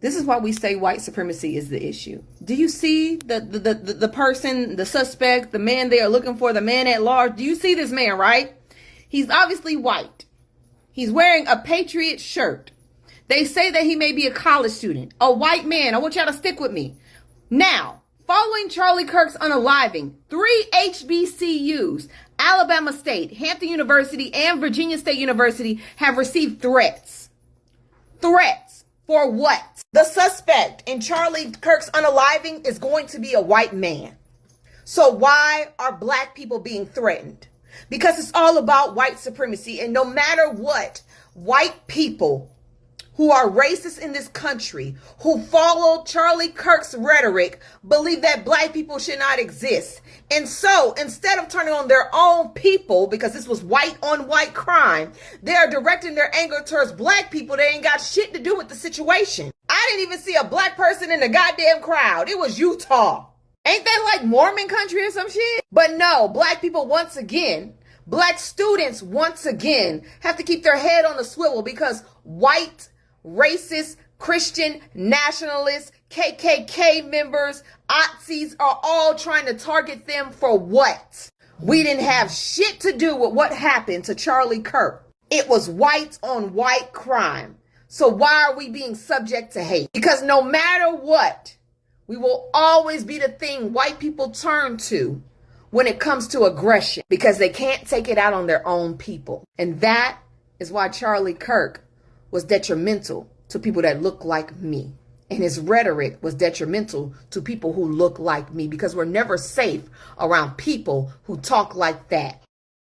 This is why we say white supremacy is the issue. Do you see the person, the suspect, the man they are looking for, the man at large? Do you see this man, right? He's obviously white. He's wearing a Patriot shirt. They say that he may be a college student, a white man. I want y'all to stick with me. Now, following Charlie Kirk's unaliving, 3 HBCUs, Alabama State, Hampton University, and Virginia State University have received threats. Threats for what? The suspect in Charlie Kirk's unaliving is going to be a white man. So why are black people being threatened? Because it's all about white supremacy. And no matter what, white people who are racist in this country, who follow Charlie Kirk's rhetoric, believe that black people should not exist. And so instead of turning on their own people, because this was white on white crime, they are directing their anger towards black people that ain't got shit to do with the situation. I didn't even see a black person in the goddamn crowd. It was Utah. Ain't that like Mormon country or some shit? But no, black people once again, black students once again have to keep their head on the swivel because white racist, Christian, nationalists, KKK members, Nazis are all trying to target them for what? We didn't have shit to do with what happened to Charlie Kirk. It was white on white crime. So why are we being subject to hate? Because no matter what, we will always be the thing white people turn to when it comes to aggression because they can't take it out on their own people. And that is why Charlie Kirk was detrimental to people that look like me. And his rhetoric was detrimental to people who look like me because we're never safe around people who talk like that.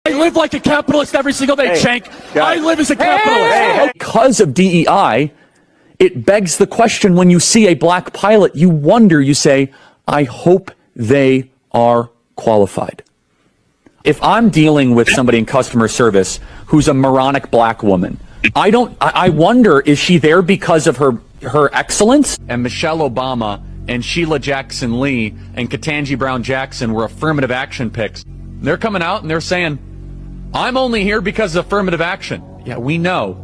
I live like a capitalist every single day, Shank. I live as a capitalist. Because of DEI, it begs the question when you see a black pilot, you wonder, you say, I hope they are qualified. If I'm dealing with somebody in customer service who's a moronic black woman, I wonder, is she there because of her excellence? And Michelle Obama and Sheila Jackson Lee and Ketanji Brown Jackson were affirmative action picks. They're coming out and they're saying, I'm only here because of affirmative action. Yeah, we know.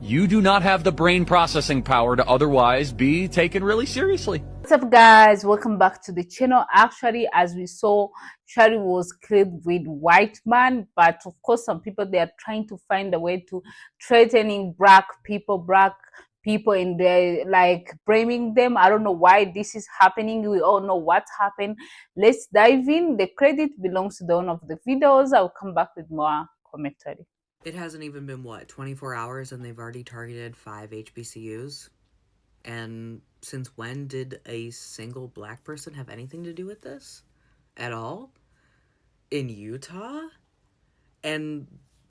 You do not have the brain processing power to otherwise be taken really seriously. What's up, guys? Welcome back to the channel. Actually, as we saw, Charlie was killed with white man, but of course some people, they are trying to find a way to threatening black people, and they're like blaming them. I don't know why this is happening. We all know what happened. Let's dive in. The credit belongs to the owner of the videos. I'll come back with more commentary. It hasn't even been, what, 24 hours and they've already targeted 5 HBCUs? And since when did a single black person have anything to do with this? At all? In Utah? And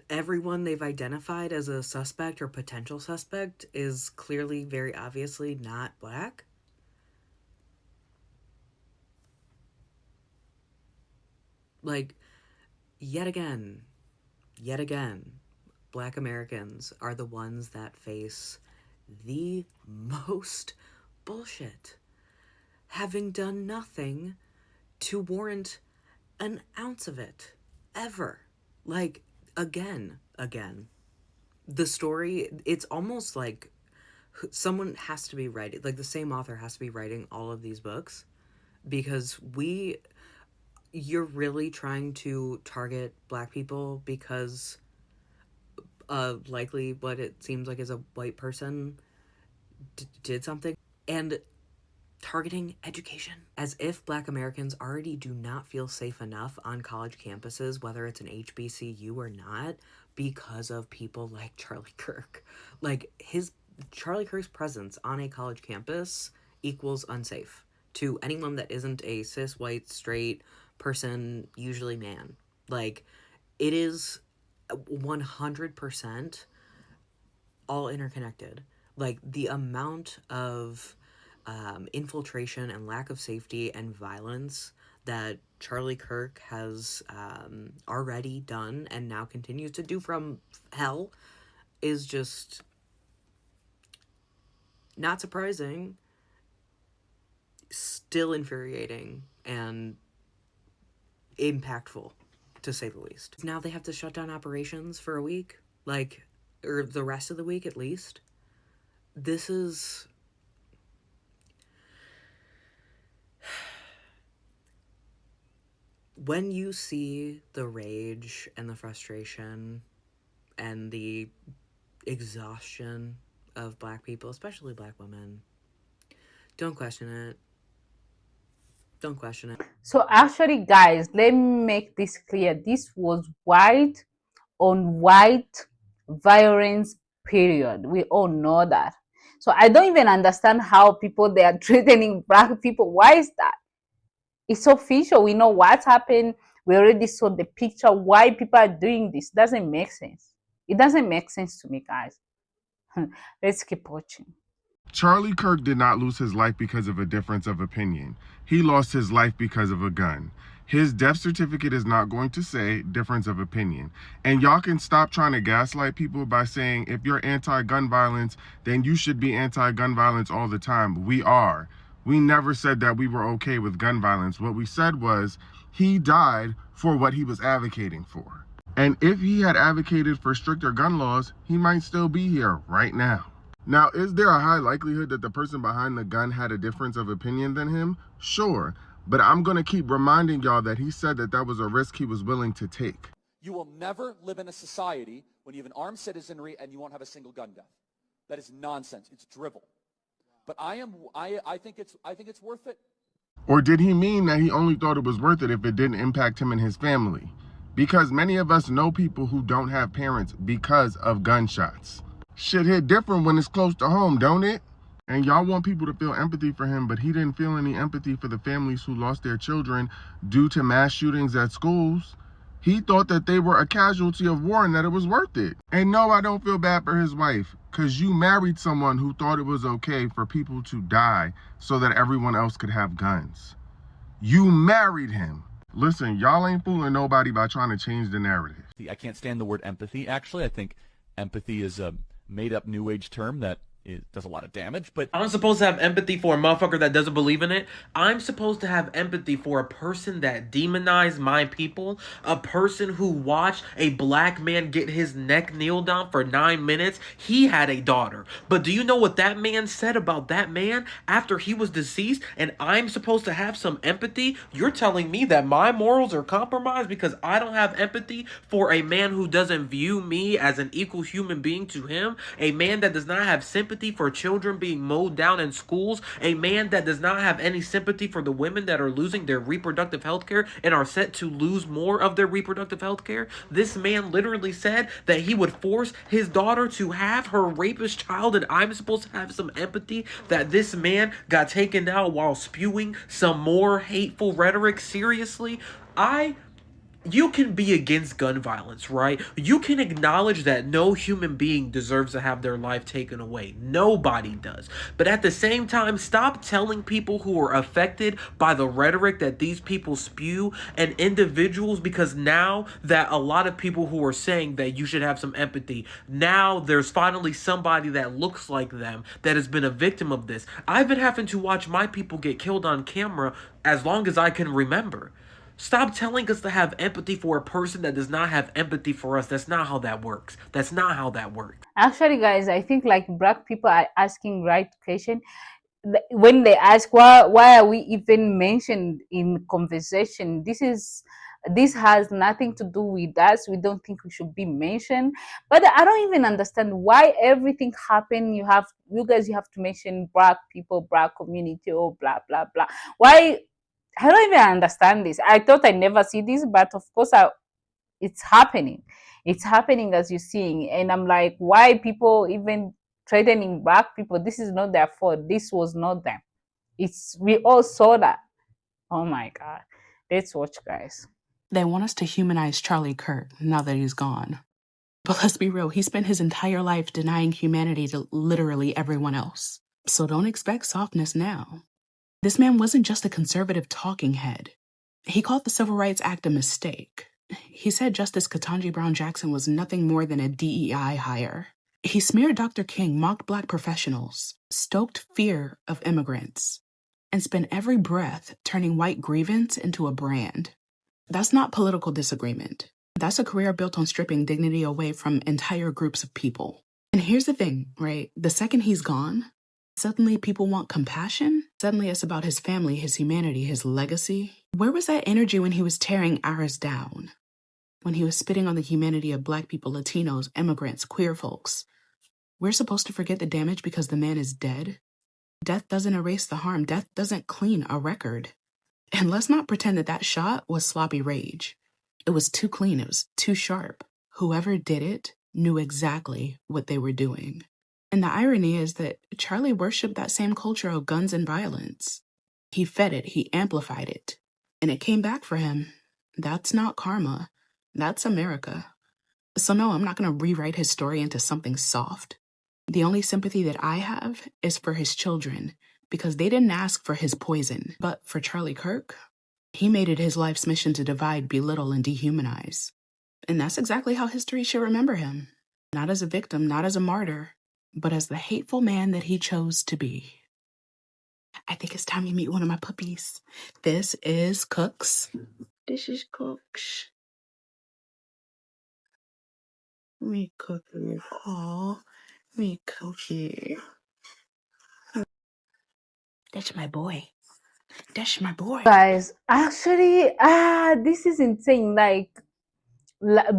everyone they've identified as a suspect or potential suspect is clearly, very obviously not black? Like, yet again, black Americans are the ones that face the most bullshit, having done nothing to warrant an ounce of it, ever. Like, again. The story, it's almost like someone has to be writing, like the same author has to be writing all of these books, because you're really trying to target black people because likely what it seems like is a white person did something, and targeting education as if black Americans already do not feel safe enough on college campuses, whether it's an HBCU or not, because of people like Charlie Kirk. Like, Charlie Kirk's presence on a college campus equals unsafe to anyone that isn't a cis white straight person, usually man. Like, it is 100% all interconnected. Like, the amount of infiltration and lack of safety and violence that Charlie Kirk has already done and now continues to do from hell is just not surprising, still infuriating, and impactful, to say the least. Now they have to shut down operations for a week, or the rest of the week at least. This is when you see the rage and the frustration and the exhaustion of Black people, especially Black women, don't question it. Don't question it. So actually, guys, let me make this clear. This was white on white violence, period. We all know that. So I don't even understand how people they are threatening Black people. Why is that? It's official. We know what happened. We already saw the picture. Why people are doing this doesn't make sense. It doesn't make sense to me, guys. Let's keep watching. Charlie Kirk did not lose his life because of a difference of opinion. He lost his life because of a gun. His death certificate is not going to say difference of opinion. And y'all can stop trying to gaslight people by saying if you're anti-gun violence, then you should be anti-gun violence all the time. We are. We never said that we were okay with gun violence. What we said was he died for what he was advocating for. And if he had advocated for stricter gun laws, he might still be here right now. Now, is there a high likelihood that the person behind the gun had a difference of opinion than him? Sure, but I'm going to keep reminding y'all that he said that that was a risk he was willing to take. You will never live in a society when you have an armed citizenry and you won't have a single gun death. That is nonsense. It's drivel. But I think it's worth it. Or did he mean that he only thought it was worth it if it didn't impact him and his family? Because many of us know people who don't have parents because of gunshots. Shit hit different when it's close to home, don't it? And y'all want people to feel empathy for him, but he didn't feel any empathy for the families who lost their children due to mass shootings at schools. He thought that they were a casualty of war and that it was worth it. And no, I don't feel bad for his wife, because you married someone who thought it was okay for people to die so that everyone else could have guns. You married him. Listen, y'all ain't fooling nobody by trying to change the narrative. I can't stand the word empathy, actually. I think empathy is a made-up New Age term that it does a lot of damage, but I'm supposed to have empathy for a motherfucker that doesn't believe in it. I'm supposed to have empathy for a person that demonized my people, a person who watched a black man get his neck kneeled down for 9 minutes. He had a daughter. But do you know what that man said about that man after he was deceased? And I'm supposed to have some empathy? You're telling me that my morals are compromised because I don't have empathy for a man who doesn't view me as an equal human being to him? A man that does not have sympathy for children being mowed down in schools, a man that does not have any sympathy for the women that are losing their reproductive health care and are set to lose more of their reproductive health care. This man literally said that he would force his daughter to have her rapist child, and I'm supposed to have some empathy that this man got taken out while spewing some more hateful rhetoric. Seriously? You can be against gun violence, right? You can acknowledge that no human being deserves to have their life taken away. Nobody does. But at the same time, stop telling people who are affected by the rhetoric that these people spew and individuals, because now that a lot of people who are saying that you should have some empathy, now there's finally somebody that looks like them that has been a victim of this. I've been having to watch my people get killed on camera as long as I can remember. Stop telling us to have empathy for a person that does not have empathy for us. That's not how that works. That's not how that works. Actually, guys, I think like black people are asking right question when they ask why are we even mentioned in conversation. This has nothing to do with us. We don't think we should be mentioned. But I don't even understand why everything happened. You guys have to mention black people, black community, or blah blah blah. Why? I don't even understand this. I thought I never see this, but of course it's happening. It's happening as you're seeing. And I'm like, why people even threatening black people? This is not their fault. This was not them. We all saw that. Oh my God. Let's watch, guys. They want us to humanize Charlie Kirk now that he's gone. But let's be real, he spent his entire life denying humanity to literally everyone else. So don't expect softness now. This man wasn't just a conservative talking head. He called the Civil Rights Act a mistake. He said Justice Ketanji Brown Jackson was nothing more than a DEI hire. He smeared Dr. King, mocked black professionals, stoked fear of immigrants, and spent every breath turning white grievance into a brand. That's not political disagreement. That's a career built on stripping dignity away from entire groups of people. And here's the thing, right? The second he's gone, Suddenly people want compassion. Suddenly it's about his family, his humanity, his legacy. Where was that energy when he was tearing ours down? When he was spitting on the humanity of Black people, Latinos, immigrants, queer folks? We're supposed to forget the damage because the man is dead? Death doesn't erase the harm. Death doesn't clean a record. And let's not pretend that that shot was sloppy rage. It was too clean. It was too sharp. Whoever did it knew exactly what they were doing. And the irony is that Charlie worshiped that same culture of guns and violence. He fed it. He amplified it. And it came back for him. That's not karma. That's America. So no, I'm not going to rewrite his story into something soft. The only sympathy that I have is for his children, because they didn't ask for his poison. But for Charlie Kirk, he made it his life's mission to divide, belittle, and dehumanize. And that's exactly how history should remember him. Not as a victim, not as a martyr, but as the hateful man that he chose to be. I think it's time you meet one of my puppies. This is Cooks. This is Cooks. Me Cookie. Aw, me Cookie. That's my boy. That's my boy. Guys, actually, this is insane. Like,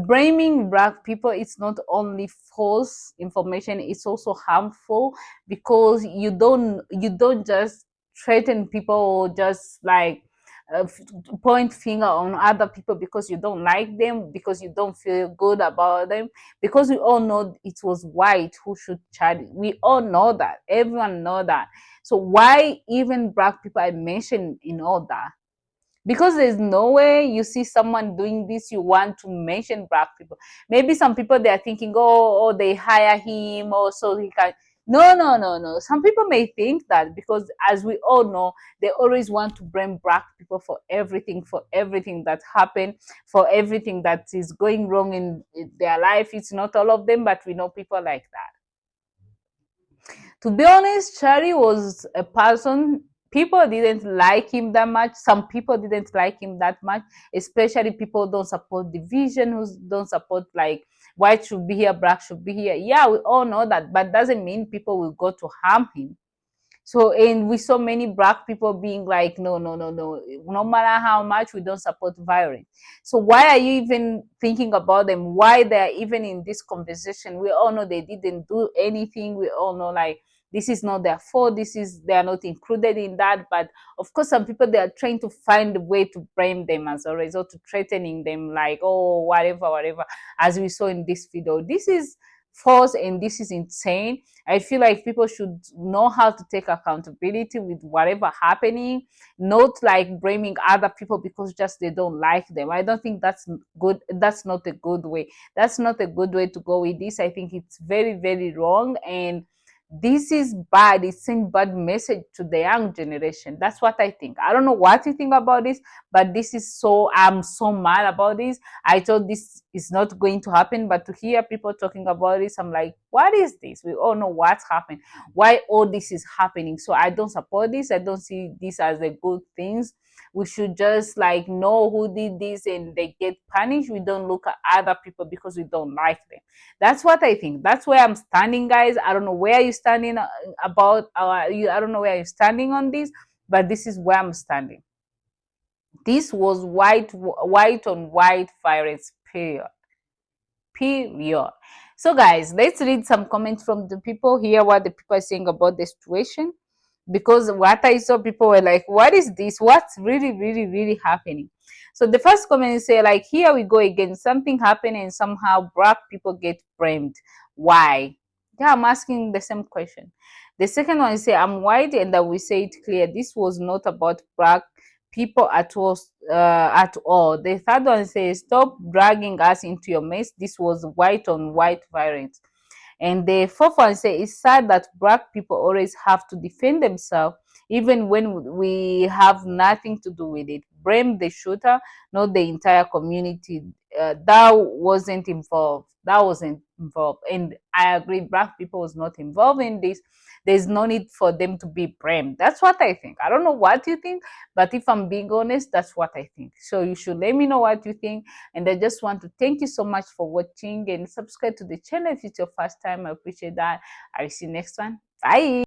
blaming Black people, it's not only false information, it's also harmful, because you don't just threaten people or just like point finger on other people because you don't like them, because you don't feel good about them, because we all know it was white who shoot Charlie. We all know that, everyone know that. So why even Black people are mentioned in all that? Because there's no way you see someone doing this, you want to mention Black people. Maybe some people, they are thinking, oh, they hire him or so he can. No. Some people may think that, because as we all know, they always want to blame Black people for everything that happened, for everything that is going wrong in their life. It's not all of them, but we know people like that. To be honest, Charlie was a person, people didn't like him that much. Some people didn't like him that much, especially people who don't support division, who don't support like white should be here, Black should be here. Yeah, we all know that, but doesn't mean people will go to harm him. So, and we saw many Black people being like, no, no matter how much, we don't support violence. So why are you even thinking about them? Why they're even in this conversation? We all know they didn't do anything. We all know like this is not their fault. They are not included in that. But of course, some people, they are trying to find a way to blame them as a result, to threatening them like, oh, whatever, as we saw in this video. This is false and this is insane. I feel like people should know how to take accountability with whatever happening, not like blaming other people because just they don't like them. I don't think that's good. That's not a good way. That's not a good way to go with this. I think it's very, very wrong, and this is bad. It's sending bad message to the young generation. That's what I think. I don't know what you think about this, but this is so, I'm so mad about this. I thought this is not going to happen, but to hear people talking about this, I'm like, what is this? We all know what's happened, why all this is happening. So I don't support this. I don't see this as a good things. We should just like know who did this and they get punished. We don't look at other people because we don't like them. That's what I think. That's where I'm standing, guys. I don't know where you're standing about. I don't know where you're standing on this, but this is where I'm standing. This was white on white violence, period. So guys, let's read some comments from the people, hear what the people are saying about the situation, because what I saw, people were like, what is this? What's really happening? So the first comment is say like, here we go again, something happened and somehow Black people get blamed. Why? Yeah, I'm asking the same question. The second one is say, I'm white and that we say it clear, this was not about Black people at all. The third one says, stop dragging us into your mess, this was white on white violence. And the fourth one says, it's sad that Black people always have to defend themselves even when we have nothing to do with it. Blame the shooter, not the entire community. That wasn't involved. And I agree, Black people was not involved in this. There's no need for them to be blamed. That's what I think. I don't know what you think, but if I'm being honest, that's what I think. So you should let me know what you think. And I just want to thank you so much for watching, and subscribe to the channel if it's your first time. I appreciate that. I'll see you next one. Bye.